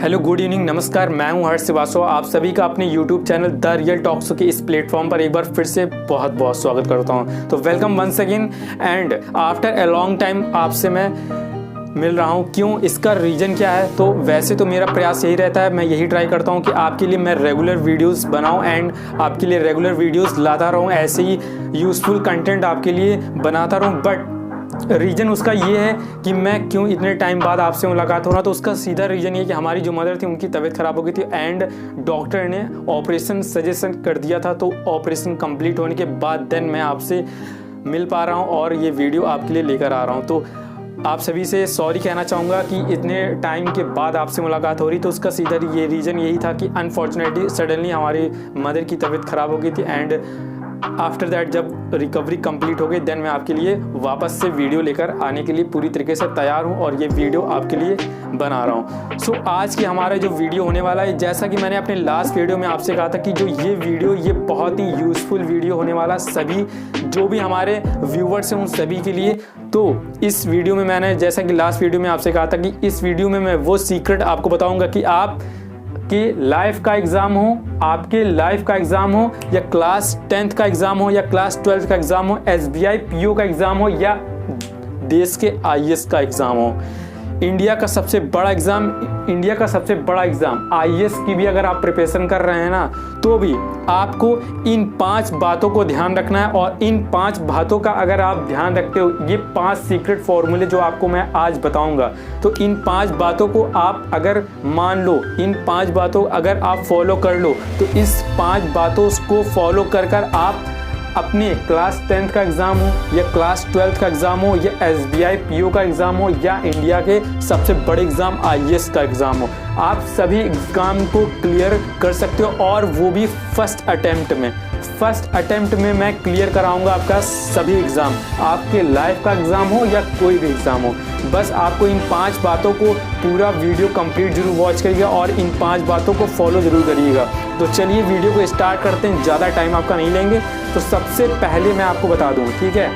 Hello, good evening, नमस्कार। मैं हूं हर्ष श्रीवास्तव। आप सभी का अपने YouTube channel the real talks के इस प्लेटफॉर्म पर एक बार फिर से बहुत बहुत स्वागत करता हूं। तो welcome once again and after a long time आपसे मैं मिल रहा हूं। क्यों, इसका रीज़न क्या है? तो वैसे तो मेरा प्रयास यही रहता है, मैं यही ट्राई करता हूं कि आपके लिए मैं रेगुलर वीडियोस बनाऊं एंड आपके लिए रेगुलर वीडियोस लाता रहूं, ऐसे ही यूज़फुल कंटेंट आपके लिए बनाता रहूं। बट रीज़न उसका ये है कि मैं क्यों इतने टाइम बाद आपसे मुलाकात हो रहा, तो उसका सीधा रीज़न ये कि हमारी जो मदर थी उनकी तबीयत ख़राब हो गई थी एंड डॉक्टर ने ऑपरेशन सजेशन कर दिया था। तो ऑपरेशन कंप्लीट होने के बाद देन मैं आपसे मिल पा रहा हूँ और ये वीडियो आपके लिए लेकर आ रहा हूँ। तो आप सभी से सॉरी कहना चाहूँगा कि इतने टाइम के बाद आपसे मुलाकात हो रही। तो उसका सीधा ये रीज़न यही था कि अनफॉर्चुनेटली सडनली हमारी मदर की तबीयत ख़राब हो गई थी एंड आफ्टर दैट जब रिकवरी कंप्लीट हो गई देन मैं आपके लिए वापस से वीडियो लेकर आने के लिए पूरी तरीके से तैयार हूं और ये वीडियो आपके लिए बना रहा हूं। सो आज की हमारा जो वीडियो होने वाला है, जैसा कि मैंने अपने लास्ट वीडियो में आपसे कहा था कि जो ये वीडियो ये बहुत ही यूज़फुल वीडियो होने वाला, सभी जो भी हमारे व्यूवर्स हैं उन सभी के लिए। तो इस वीडियो में मैंने जैसा कि लास्ट वीडियो में आपसे कहा था कि इस वीडियो में मैं वो सीक्रेट आपको बताऊँगा कि आप कि लाइफ का एग्ज़ाम हो, आपके लाइफ का एग्ज़ाम हो या क्लास 10th का एग्ज़ाम हो या क्लास 12th का एग्ज़ाम हो, SBI PO का एग्ज़ाम हो या देश के IAS का एग्ज़ाम हो, इंडिया का सबसे बड़ा एग्ज़ाम IAS की भी अगर आप प्रिपरेशन कर रहे हैं ना, तो भी आपको इन 5 बातों को ध्यान रखना है। और इन 5 बातों का अगर आप ध्यान रखते हो, ये 5 सीक्रेट फॉर्मूले जो आपको मैं आज बताऊंगा, तो इन 5 बातों को आप अगर मान लो, इन 5 बातों अगर आप फॉलो कर लो, तो इस 5 बातों को फॉलो कर आप अपने क्लास 10th का एग्ज़ाम हो या क्लास 12th का एग्ज़ाम हो या SBI PO का एग्ज़ाम हो या इंडिया के सबसे बड़े एग्ज़ाम IAS का एग्ज़ाम हो, आप सभी एग्ज़ाम को क्लियर कर सकते हो। और वो भी फर्स्ट अटेम्प्ट में मैं क्लियर कराऊंगा आपका सभी एग्ज़ाम, आपके लाइफ का एग्ज़ाम हो या कोई भी एग्ज़ाम हो। बस आपको इन 5 बातों को पूरा वीडियो कंप्लीट जरूर वॉच करिएगा और इन 5 बातों को फॉलो ज़रूर करिएगा। तो चलिए वीडियो को स्टार्ट करते हैं, ज़्यादा टाइम आपका नहीं लेंगे। तो सबसे पहले मैं आपको बता दूँ, ठीक है,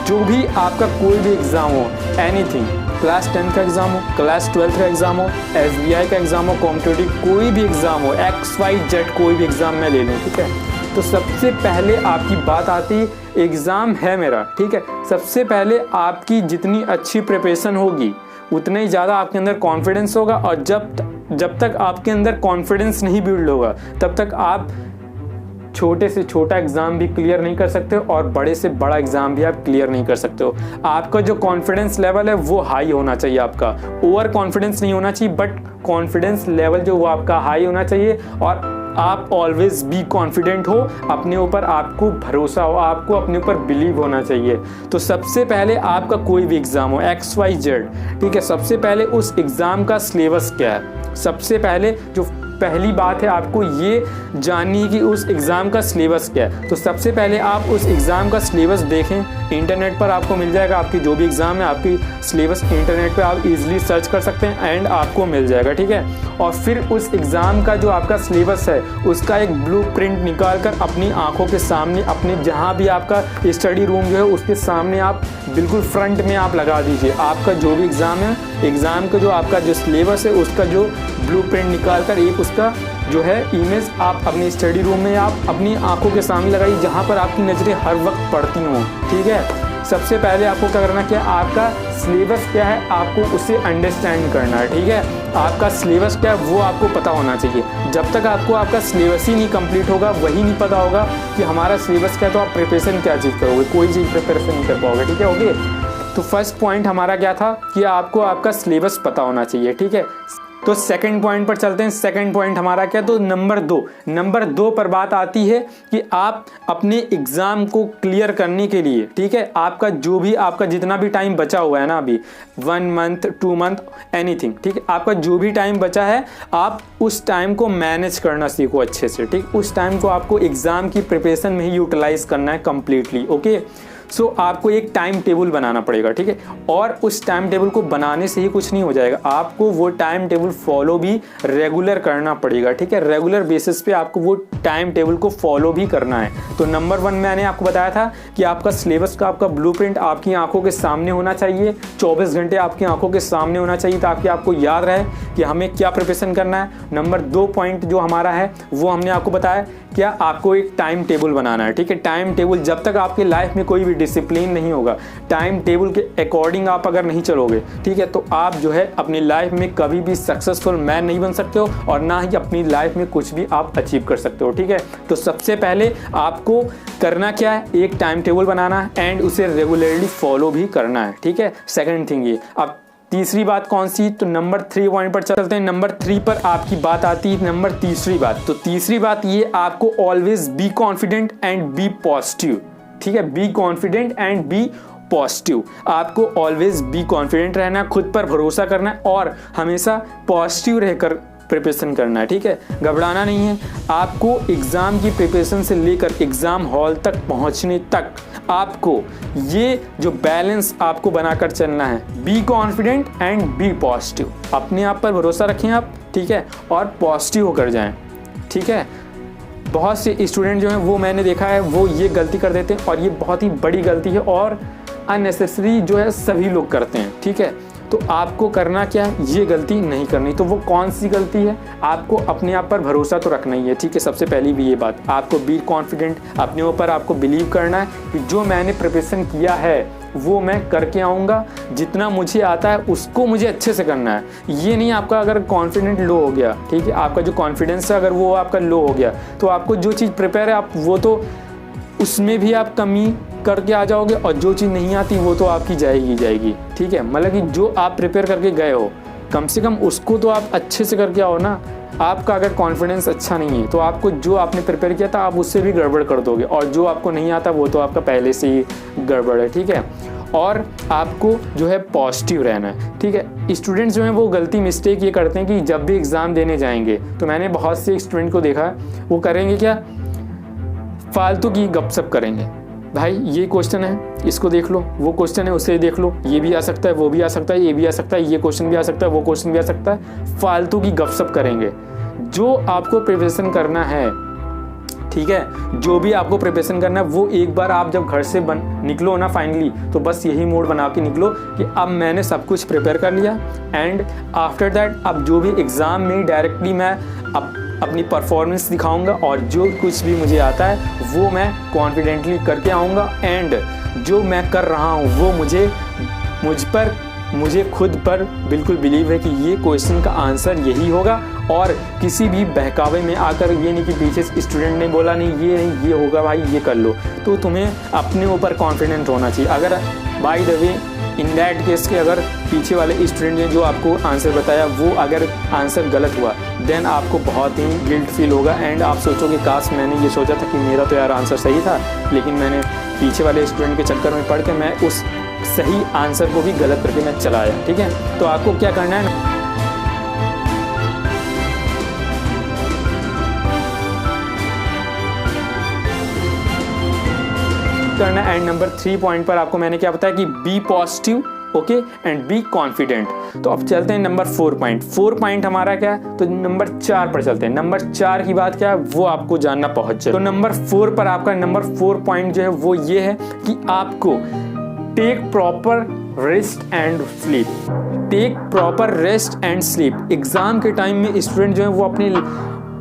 जो भी आपका कोई भी एग्ज़ाम हो, एनीथिंग, क्लास 10th का एग्ज़ाम हो, क्लास 12th का एग्ज़ाम हो, SBI का एग्ज़ाम हो, कॉम्पिटिटिव कोई भी एग्ज़ाम हो, XYZ कोई भी एग्ज़ाम मैं ले लूँ, ठीक है। तो सबसे पहले आपकी बात आती एग्ज़ाम है मेरा, ठीक है। सबसे पहले आपकी जितनी अच्छी प्रिपरेशन होगी उतना ही ज़्यादा आपके अंदर कॉन्फिडेंस होगा। और जब तक आपके अंदर कॉन्फिडेंस नहीं बिल्ड होगा तब तक आप छोटे से छोटा एग्ज़ाम भी क्लियर नहीं कर सकते हो और बड़े से बड़ा एग्ज़ाम भी आप क्लियर नहीं कर सकते हो। आपका जो कॉन्फिडेंस लेवल है वो हाई होना चाहिए, आपका ओवर कॉन्फिडेंस नहीं होना चाहिए, बट कॉन्फिडेंस लेवल जो वो आपका हाई होना चाहिए। और आप ऑलवेज बी कॉन्फिडेंट हो, अपने ऊपर आपको भरोसा हो, आपको अपने ऊपर बिलीव होना चाहिए। तो सबसे पहले आपका कोई भी एग्ज़ाम हो XYZ, ठीक है, सबसे पहले उस एग्ज़ाम का सिलेबस क्या है। सबसे पहले जो पहली बात है आपको ये जाननी है कि उस एग्ज़ाम का सिलेबस क्या है। तो सबसे पहले आप उस एग्ज़ाम का सिलेबस देखें, इंटरनेट पर आपको मिल जाएगा। आपकी जो भी एग्ज़ाम है आपकी सिलेबस इंटरनेट पे आप इजीली सर्च कर सकते हैं एंड आपको मिल जाएगा, ठीक है। और फिर उस एग्ज़ाम का जो आपका सिलेबस है उसका एक ब्लूप्रिंट निकाल कर अपनी आंखों के सामने, अपने जहाँ भी आपका स्टडी रूम जो है उसके सामने आप बिल्कुल फ्रंट में आप लगा दीजिए। आपका जो भी एग्ज़ाम है, एग्ज़ाम का जो आपका जो सिलेबस है उसका जो ब्लूप्रिंट निकाल कर एक उसका जो है इमेज आप अपने स्टडी रूम में आप अपनी आंखों के सामने लगाइए, जहाँ पर आपकी नज़रें हर वक्त पड़ती हों, ठीक है। सबसे पहले आपको क्या करना, क्या आपका सिलेबस क्या है, आपको उसे अंडरस्टैंड करना है, ठीक है। आपका सिलेबस क्या है वो आपको पता होना चाहिए। जब तक आपको आपका सिलेबस ही नहीं कंप्लीट होगा, वही नहीं पता होगा कि हमारा सिलेबस क्या है, तो आप प्रिपरेशन क्या चीज़ करोगे, कोई चीज़ प्रिपरेशन नहीं कर पाओगे, ठीक है। ओके, तो फर्स्ट पॉइंट हमारा क्या था कि आपको आपका सिलेबस पता होना चाहिए, ठीक है। तो सेकंड पॉइंट पर चलते हैं। सेकंड पॉइंट हमारा क्या, तो नंबर 2 पर बात आती है कि आप अपने एग्ज़ाम को क्लियर करने के लिए, ठीक है, आपका जो भी आपका जितना भी टाइम बचा हुआ है ना, अभी 1 मंथ 2 मंथ एनीथिंग, ठीक है, आपका जो भी टाइम बचा है आप उस टाइम को मैनेज करना सीखो अच्छे से, ठीक। उस टाइम को आपको एग्ज़ाम की प्रिपरेशन में ही यूटिलाइज करना है कम्प्लीटली, ओके। सो आपको एक टाइम टेबल बनाना पड़ेगा, ठीक है। और उस टाइम टेबल को बनाने से ही कुछ नहीं हो जाएगा, आपको वो टाइम टेबल फॉलो भी रेगुलर करना पड़ेगा, ठीक है। रेगुलर बेसिस पे आपको वो टाइम टेबल को फॉलो भी करना है। तो नंबर 1 मैंने आपको बताया था कि आपका सिलेबस का आपका ब्लूप्रिंट आपकी आंखों के सामने होना चाहिए, 24 घंटे आपकी आंखों के सामने होना चाहिए, ताकि आपको याद रहे कि हमें क्या प्रिपरेशन करना है। नंबर 2 पॉइंट जो हमारा है वो हमने आपको बताया, क्या आपको एक टाइम टेबल बनाना है, ठीक है। टाइम टेबल, जब तक आपकी लाइफ में कोई भी डिसिप्लिन नहीं होगा, टाइम टेबल के अकॉर्डिंग आप अगर नहीं चलोगे, ठीक है, तो आप जो है अपनी लाइफ में कभी भी सक्सेसफुल मैन नहीं बन सकते हो और ना ही अपनी लाइफ में कुछ भी आप अचीव कर सकते हो, ठीक है। तो सबसे पहले आपको करना क्या है, एक टाइम टेबल बनाना है एंड उसे रेगुलरली फॉलो भी करना है, ठीक है। सेकंड थिंग ये। अब तीसरी बात कौन सी, तो नंबर 3 पॉइंट पर चलते हैं। नंबर 3 पर आपकी बात आती है नंबर तीसरी बात। तो तीसरी बात ये, आपको always be confident and be positive, ठीक है। Be confident and be positive, आपको ऑलवेज बी कॉन्फिडेंट रहना है, खुद पर भरोसा करना है और हमेशा पॉजिटिव रहकर प्रिपरेशन करना है, ठीक है। घबराना नहीं है। आपको एग्ज़ाम की प्रिपरेशन से लेकर एग्ज़ाम हॉल तक पहुंचने तक आपको ये जो बैलेंस आपको बनाकर चलना है, be confident and be positive. अपने आप पर भरोसा रखें आप, ठीक है, और पॉजिटिव होकर जाएं, ठीक है। बहुत से स्टूडेंट जो हैं वो मैंने देखा है वो ये गलती कर देते हैं और ये बहुत ही बड़ी गलती है और अननेसेसरी जो है सभी लोग करते हैं, ठीक है। तो आपको करना क्या है, ये गलती नहीं करनी। तो वो कौन सी गलती है, आपको अपने आप पर भरोसा तो रखना ही है, ठीक है। सबसे पहली भी ये बात, आपको बी कॉन्फिडेंट, अपने ऊपर आपको बिलीव करना है कि जो मैंने प्रिपरेशन किया है वो मैं करके आऊँगा, जितना मुझे आता है उसको मुझे अच्छे से करना है। ये नहीं आपका अगर कॉन्फिडेंट लो हो गया, ठीक है, आपका जो कॉन्फिडेंस है अगर वो आपका लो हो गया तो आपको जो चीज़ प्रिपेयर है आप वो तो उसमें भी आप कमी करके आ जाओगे और जो चीज़ नहीं आती वो तो आपकी जाएगी, ठीक है। मतलब कि जो आप प्रिपेयर करके गए हो कम से कम उसको तो आप अच्छे से करके आओ ना। आपका अगर कॉन्फिडेंस अच्छा नहीं है तो आपको जो आपने प्रिपेयर किया था आप उससे भी गड़बड़ कर दोगे और जो आपको नहीं आता वो तो आपका पहले से ही गड़बड़ है, ठीक है। और आपको जो है पॉजिटिव रहना है, ठीक है। स्टूडेंट्स जो हैं वो गलती मिस्टेक ये करते हैं कि जब भी एग्ज़ाम देने जाएंगे तो मैंने बहुत से स्टूडेंट को देखा है वो करेंगे क्या, फालतू की गपशप करेंगे। भाई ये क्वेश्चन है इसको देख लो, वो क्वेश्चन है उसे देख लो, ये भी आ सकता है वो भी आ सकता है, ये भी आ सकता है, ये क्वेश्चन भी आ सकता है वो क्वेश्चन भी आ सकता है। फालतू की गपशप करेंगे। जो आपको प्रिपरेशन करना है, ठीक है, जो भी आपको प्रिपरेशन करना है वो एक बार आप जब घर से निकलो ना फाइनली, तो बस यही मोड बना के निकलो कि अब मैंने सब कुछ प्रिपेयर कर लिया एंड आफ्टर दैट अब जो भी एग्ज़ाम में डायरेक्टली मैं अपनी परफॉर्मेंस दिखाऊंगा और जो कुछ भी मुझे आता है वो मैं कॉन्फिडेंटली करके आऊँगा एंड जो मैं कर रहा हूँ वो मुझे खुद पर बिल्कुल बिलीव है कि ये क्वेश्चन का आंसर यही होगा। और किसी भी बहकावे में आकर ये नहीं कि पीछे स्टूडेंट ने बोला नहीं ये होगा भाई ये कर लो, तो तुम्हें अपने ऊपर कॉन्फिडेंट होना चाहिए। अगर by the way in that case के अगर पीछे वाले स्टूडेंट ने जो आपको आंसर बताया वो अगर आंसर गलत हुआ देन आपको बहुत ही गिल्ट फील होगा एंड आप सोचोगे काश मैंने ये सोचा था कि मेरा तो यार आंसर सही था, लेकिन मैंने पीछे वाले स्टूडेंट के चक्कर में पढ़ के मैं उस सही आंसर को भी गलत करके मैं चला आया, ठीक है। तो आपको क्या करना है एंड नंबर 3 पॉइंट पर आपको मैंने क्या बताया कि be positive, okay, and be confident. तो अब चलते हैं नंबर 4 पॉइंट। 4 पॉइंट हमारा क्या है, तो नंबर 4 पर चलते हैं। नंबर 4 की बात क्या है वो आपको जानना बहुत जरूरी। तो नंबर 4 पर आपका नंबर 4 पॉइंट जो है वो ये है कि आपको take proper rest and sleep. Take proper rest and sleep. Exam के टाइम में स्टूडेंट जो है वो अपनी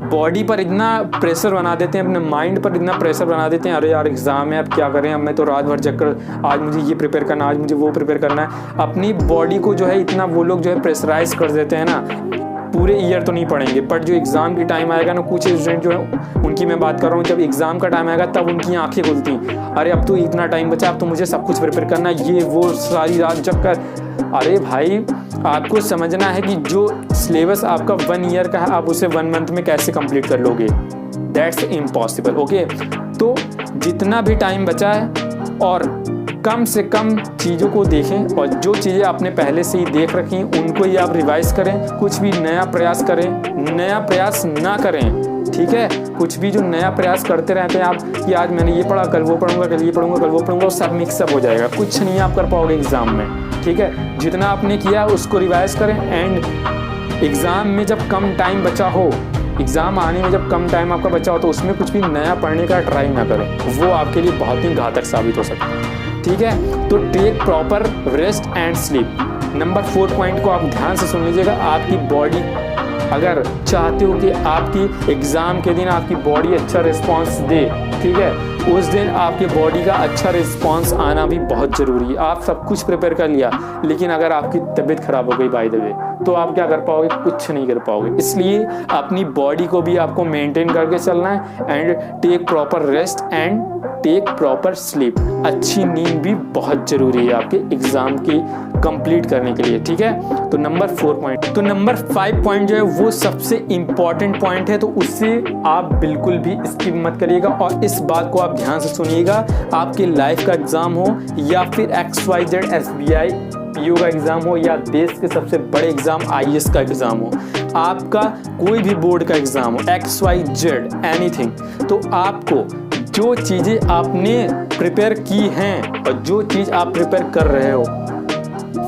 बॉडी पर इतना प्रेशर बना देते हैं, अपने माइंड पर इतना प्रेशर बना देते हैं, अरे यार एग्जाम है अब क्या करें, अब मैं तो रात भर जगकर आज मुझे ये प्रिपेयर करना, आज मुझे वो प्रिपेयर करना है। अपनी बॉडी को जो है इतना वो लोग जो है प्रेशराइज कर देते हैं ना, पूरे ईयर तो नहीं पढ़ेंगे बट जो एग्ज़ाम की टाइम आएगा ना, कुछ स्टूडेंट जो है उनकी मैं बात कर रहा हूँ, जब एग्ज़ाम का टाइम आएगा तब उनकी आंखें खुलती, अरे अब तो इतना टाइम बचा, अब तो मुझे सब कुछ प्रिपेयर करना है, ये वो सारी रात जग कर। अरे भाई आपको समझना है कि जो सिलेबस आपका 1 ईयर का है आप उसे 1 मंथ में कैसे कंप्लीट कर लोगे, दैट्स इम्पॉसिबल, ओके। तो जितना भी टाइम बचा है और कम से कम चीज़ों को देखें और जो चीज़ें आपने पहले से ही देख रखी हैं उनको ही आप रिवाइज करें, कुछ भी नया प्रयास करें, नया प्रयास ना करें, ठीक है। कुछ भी जो नया प्रयास करते रहते हैं आप कि आज मैंने ये पढ़ा, कल वो पढ़ूंगा, कल ये पढ़ूंगा, कल वो पढ़ूंगा, वो सब मिक्सअप हो जाएगा, कुछ नहीं आप कर पाओगे एग्जाम में, ठीक है। जितना आपने किया उसको रिवाइज करें, एंड एग्जाम में जब कम टाइम बचा हो, एग्जाम आने में जब कम टाइम आपका बचा हो, तो उसमें कुछ भी नया पढ़ने का ट्राई ना करें, वो आपके लिए बहुत ही घातक साबित हो सकता है, ठीक है। तो take proper rest and sleep. Number 4 point को आप ध्यान से सुन लीजिएगा। आपकी बॉडी, अगर चाहते हो कि आपकी एग्ज़ाम के दिन आपकी बॉडी अच्छा रिस्पांस दे, ठीक है, उस दिन आपके बॉडी का अच्छा रिस्पांस आना भी बहुत ज़रूरी है। आप सब कुछ प्रिपेयर कर लिया, लेकिन अगर आपकी तबीयत खराब हो गई बाय द वे, तो आप क्या कर पाओगे? कुछ नहीं कर पाओगे। इसलिए अपनी बॉडी को भी आपको मेंटेन करके चलना है, and take proper rest and take proper sleep. अच्छी नींद भी बहुत ज़रूरी है आपके एग्ज़ाम की कंप्लीट करने के लिए, ठीक है। तो नंबर 4 पॉइंट। तो नंबर 5 पॉइंट जो है वो सबसे इंपॉर्टेंट पॉइंट है, तो उससे आप बिल्कुल भी स्किप मत करिएगा, और इस बात को आप ध्यान से सुनिएगा। आपके लाइफ का एग्जाम हो या फिर XYZ SBI PO का एग्जाम हो, या देश के सबसे बड़े एग्जाम IAS का एग्जाम हो, आपका कोई भी बोर्ड का एग्जाम हो, XYZ एनीथिंग, तो आपको जो चीज़ें आपने प्रिपेयर की हैं और जो चीज़ आप प्रिपेयर कर रहे हो,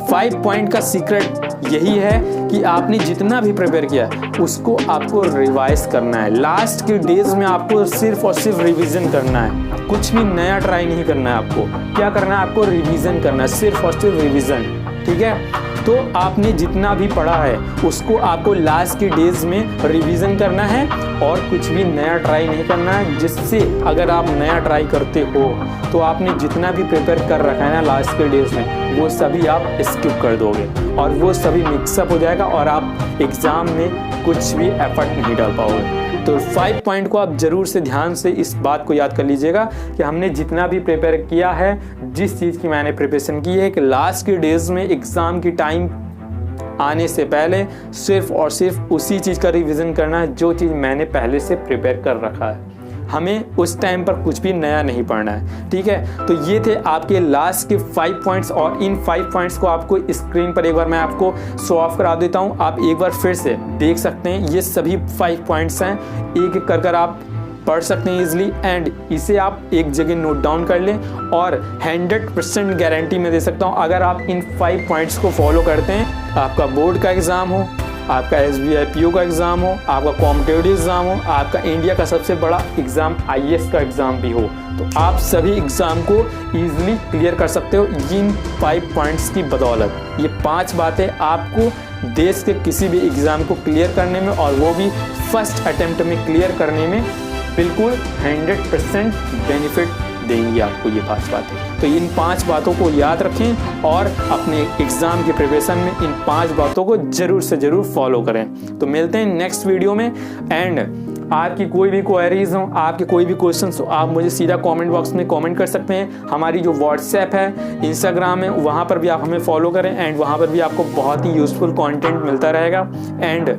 5 पॉइंट का सीक्रेट यही है कि आपने जितना भी प्रिपेयर किया उसको आपको रिवाइज करना है। लास्ट के डेज में आपको सिर्फ और सिर्फ रिवीजन करना है, कुछ भी नया ट्राई नहीं करना है। आपको क्या करना है? आपको रिवीजन करना है, सिर्फ और सिर्फ रिवीजन, ठीक है। तो आपने जितना भी पढ़ा है उसको आपको लास्ट के डेज में रिवीजन करना है, और कुछ भी नया ट्राई नहीं करना है, जिससे अगर आप नया ट्राई करते हो तो आपने जितना भी प्रिपेयर कर रखा है ना लास्ट के डेज में, वो सभी आप स्किप कर दोगे और वो सभी मिक्सअप हो जाएगा, और आप एग्ज़ाम में कुछ भी एफर्ट नहीं डाल पाओगे। तो 5 पॉइंट को आप जरूर से ध्यान से इस बात को याद कर लीजिएगा कि हमने जितना भी प्रिपेयर किया है, जिस चीज़ की मैंने प्रिपरेशन की है, कि लास्ट के डेज में एग्ज़ाम की टाइम आने से पहले सिर्फ और सिर्फ उसी चीज़ का रिवीजन करना है जो चीज़ मैंने पहले से प्रिपेयर कर रखा है। हमें उस टाइम पर कुछ भी नया नहीं पढ़ना है, ठीक है। तो ये थे आपके लास्ट के 5 पॉइंट्स, और इन 5 पॉइंट्स को आपको स्क्रीन पर एक बार मैं आपको शो ऑफ करा देता हूँ। आप एक बार फिर से देख सकते हैं, ये सभी 5 पॉइंट्स हैं, एक एक कर आप पढ़ सकते हैं इजीली, एंड इसे आप एक जगह नोट डाउन कर लें, और 100% गारंटी मैं दे सकता हूँ, अगर आप इन 5 पॉइंट्स को फॉलो करते हैं, आपका बोर्ड का एग्ज़ाम हो, आपका SBI PO का एग्ज़ाम हो, आपका कॉम्पिटिटिव एग्ज़ाम हो, आपका इंडिया का सबसे बड़ा एग्ज़ाम IAS का एग्ज़ाम भी हो, तो आप सभी एग्ज़ाम को ईजिली क्लियर कर सकते हो इन 5 पॉइंट्स की बदौलत। ये 5 बातें आपको देश के किसी भी एग्ज़ाम को क्लियर करने में, और वो भी फर्स्ट अटेम्प्ट में क्लियर करने में, बिल्कुल 100% बेनिफिट देंगी आपको ये 5 बातें। तो इन 5 बातों को याद रखें और अपने एग्ज़ाम की प्रिपरेशन में इन 5 बातों को ज़रूर से ज़रूर फॉलो करें। तो मिलते हैं नेक्स्ट वीडियो में, एंड आपकी कोई भी क्वेरीज हो, आपके कोई भी क्वेश्चंस हो, आप मुझे सीधा कमेंट बॉक्स में कमेंट कर सकते हैं। हमारी जो व्हाट्सएप है, इंस्टाग्राम है, वहाँ पर भी आप हमें फॉलो करें, एंड वहाँ पर भी आपको बहुत ही यूज़फुल कंटेंट मिलता रहेगा। एंड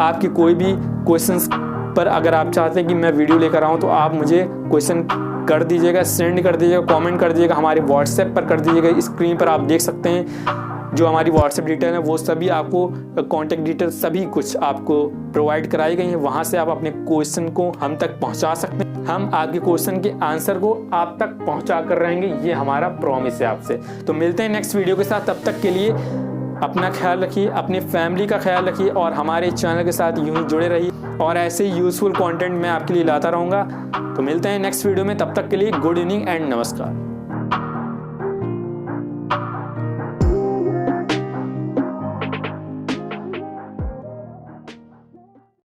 आपकी कोई भी क्वेश्चंस पर अगर आप चाहते हैं कि मैं वीडियो लेकर आऊँ, तो आप मुझे क्वेश्चन कर दीजिएगा, सेंड कर दीजिएगा, कमेंट कर दीजिएगा, हमारे व्हाट्सएप पर कर दीजिएगा। स्क्रीन पर आप देख सकते हैं जो हमारी व्हाट्सएप डिटेल है, वो सभी आपको कॉन्टैक्ट डिटेल सभी कुछ आपको प्रोवाइड कराई गई हैं। वहाँ से आप अपने क्वेश्चन को हम तक पहुँचा सकते हैं। हम आपके क्वेश्चन के आंसर को आप तक पहुँचा कर रहेंगे, ये हमारा प्रॉमिस है आपसे। तो मिलते हैं नेक्स्ट वीडियो के साथ, तब तक के लिए अपना ख्याल रखिए, अपने फैमिली का ख्याल रखिए, और हमारे चैनल के साथ यूं ही जुड़े रहिए, और ऐसे यूज़फुल कंटेंट मैं आपके लिए लाता रहूँगा। तो मिलते हैं नेक्स्ट वीडियो में, तब तक के लिए गुड इवनिंग एंड नमस्कार।